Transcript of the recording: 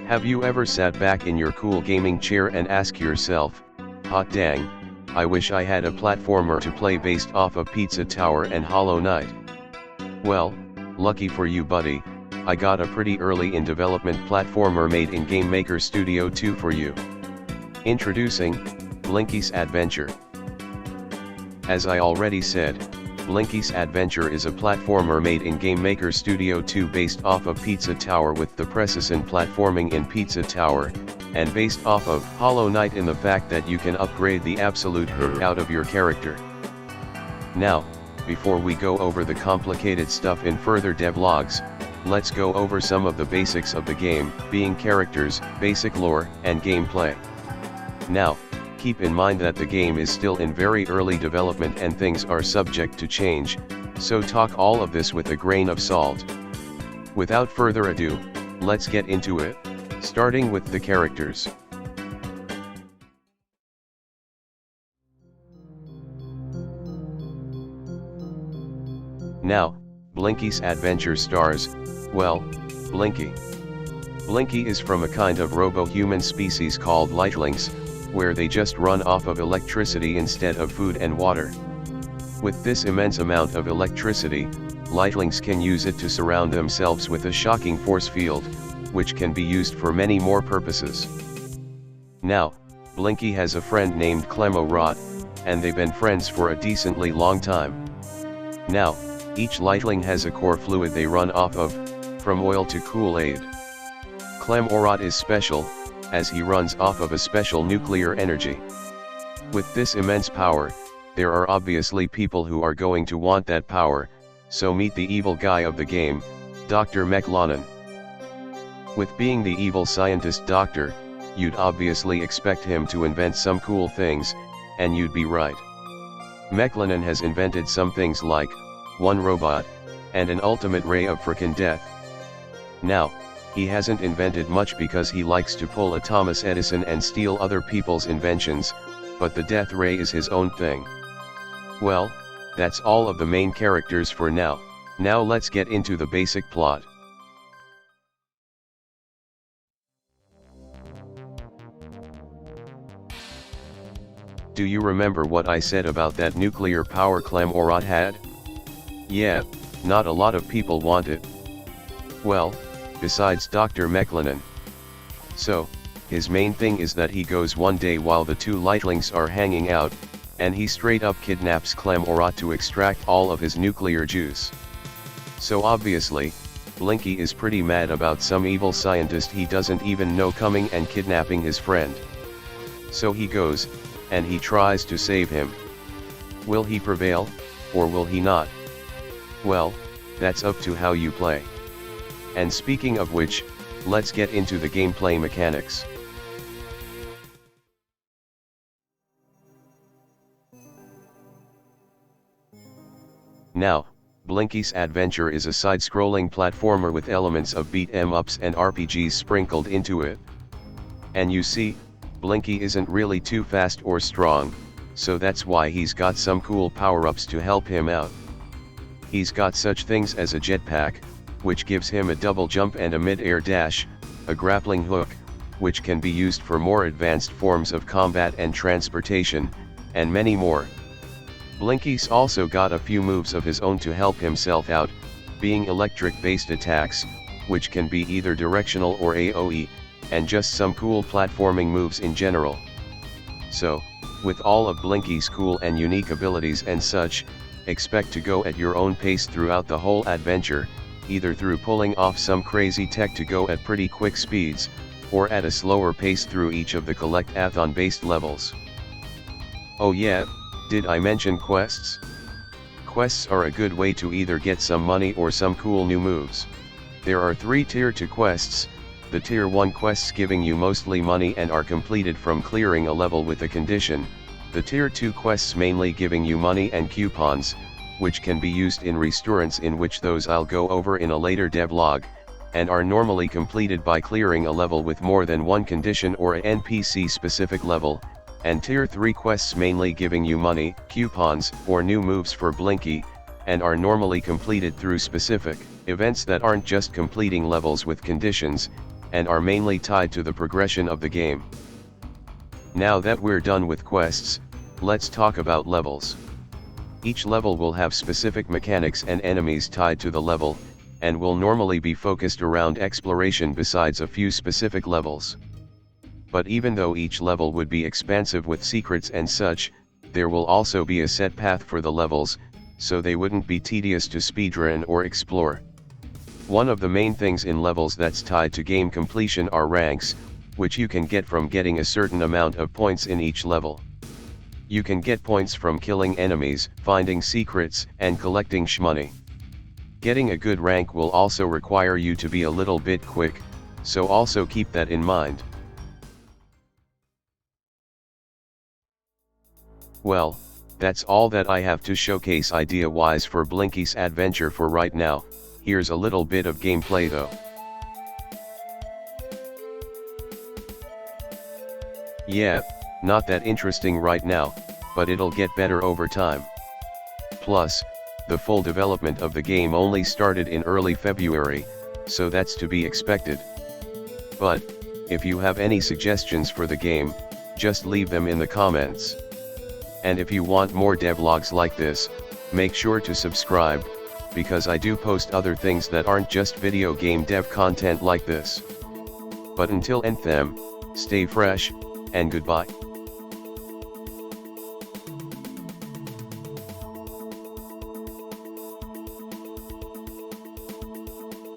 Have you ever sat back in your cool gaming chair and ask yourself, hot dang, I wish I had a platformer to play based off of Pizza Tower and Hollow Knight? Well, lucky for you buddy, I got a pretty early in development platformer made in Game Maker Studio 2 for you. Introducing, Blinky's Adventure. As I already said, Blinky's Adventure is a platformer made in Game Maker Studio 2 based off of Pizza Tower with the precision platforming in Pizza Tower, and based off of Hollow Knight in the fact that you can upgrade the absolute hurt out of your character. Now, before we go over the complicated stuff in further devlogs, let's go over some of the basics of the game, being characters, basic lore, and gameplay. Now, keep in mind that the game is still in very early development and things are subject to change, so talk all of this with a grain of salt. Without further ado, let's get into it, starting with the characters. Now, Blinky's Adventure stars, well, Blinky. Blinky is from a kind of robo-human species called lightlings, where they just run off of electricity instead of food and water. With this immense amount of electricity, lightlings can use it to surround themselves with a shocking force field, which can be used for many more purposes. Now, Blinky has a friend named Clem, and they've been friends for a decently long time. Now, each lightling has a core fluid they run off of, from oil to Kool-Aid. Clem is special, as he runs off of a special nuclear energy. With this immense power, there are obviously people who are going to want that power, so meet the evil guy of the game, Dr. Mechlanen. With being the evil scientist doctor, you'd obviously expect him to invent some cool things, and you'd be right. Mechlanen has invented some things like, one robot, and an ultimate ray of frickin' death. Now, he hasn't invented much because he likes to pull a Thomas Edison and steal other people's inventions, but the death ray is his own thing. Well, that's all of the main characters for now. Now let's get into the basic plot. Do you remember what I said about that nuclear power Clem had? Yeah, not a lot of people want it. Well, besides Dr. Mechlanen. So, his main thing is that he goes one day while the two lightlings are hanging out, and he straight up kidnaps Clem to extract all of his nuclear juice. So obviously, Blinky is pretty mad about some evil scientist he doesn't even know coming and kidnapping his friend. So he goes, and he tries to save him. Will he prevail, or will he not? Well, that's up to how you play. And speaking of which, let's get into the gameplay mechanics. Now, Blinky's Adventure is a side-scrolling platformer with elements of beat-em-ups and RPGs sprinkled into it. And you see, Blinky isn't really too fast or strong, so that's why he's got some cool power-ups to help him out. He's got such things as a jetpack, which gives him a double jump and a mid-air dash, a grappling hook, which can be used for more advanced forms of combat and transportation, and many more. Blinky's also got a few moves of his own to help himself out, being electric-based attacks, which can be either directional or AoE, and just some cool platforming moves in general. So, with all of Blinky's cool and unique abilities and such, expect to go at your own pace throughout the whole adventure, either through pulling off some crazy tech to go at pretty quick speeds, or at a slower pace through each of the collectathon-based levels. Oh yeah, did I mention quests? Quests are a good way to either get some money or some cool new moves. There are 3 tier 2 quests, the tier 1 quests giving you mostly money and are completed from clearing a level with a condition, the tier 2 quests mainly giving you money and coupons, which can be used in restaurants, in which those I'll go over in a later devlog, and are normally completed by clearing a level with more than one condition or a NPC specific level, and tier 3 quests mainly giving you money, coupons, or new moves for Blinky, and are normally completed through specific events that aren't just completing levels with conditions, and are mainly tied to the progression of the game. Now that we're done with quests, let's talk about levels. Each level will have specific mechanics and enemies tied to the level, and will normally be focused around exploration besides a few specific levels. But even though each level would be expansive with secrets and such, there will also be a set path for the levels, so they wouldn't be tedious to speedrun or explore. One of the main things in levels that's tied to game completion are ranks, which you can get from getting a certain amount of points in each level. You can get points from killing enemies, finding secrets, and collecting shmoney. Getting a good rank will also require you to be a little bit quick, so also keep that in mind. Well, that's all that I have to showcase idea-wise for Blinky's adventure for right now. Here's a little bit of gameplay though. Yeah, not that interesting right now, but it'll get better over time. Plus, the full development of the game only started in early February, so that's to be expected. But, if you have any suggestions for the game, just leave them in the comments. And if you want more devlogs like this, make sure to subscribe, because I do post other things that aren't just video game dev content like this. But until then, stay fresh, and goodbye.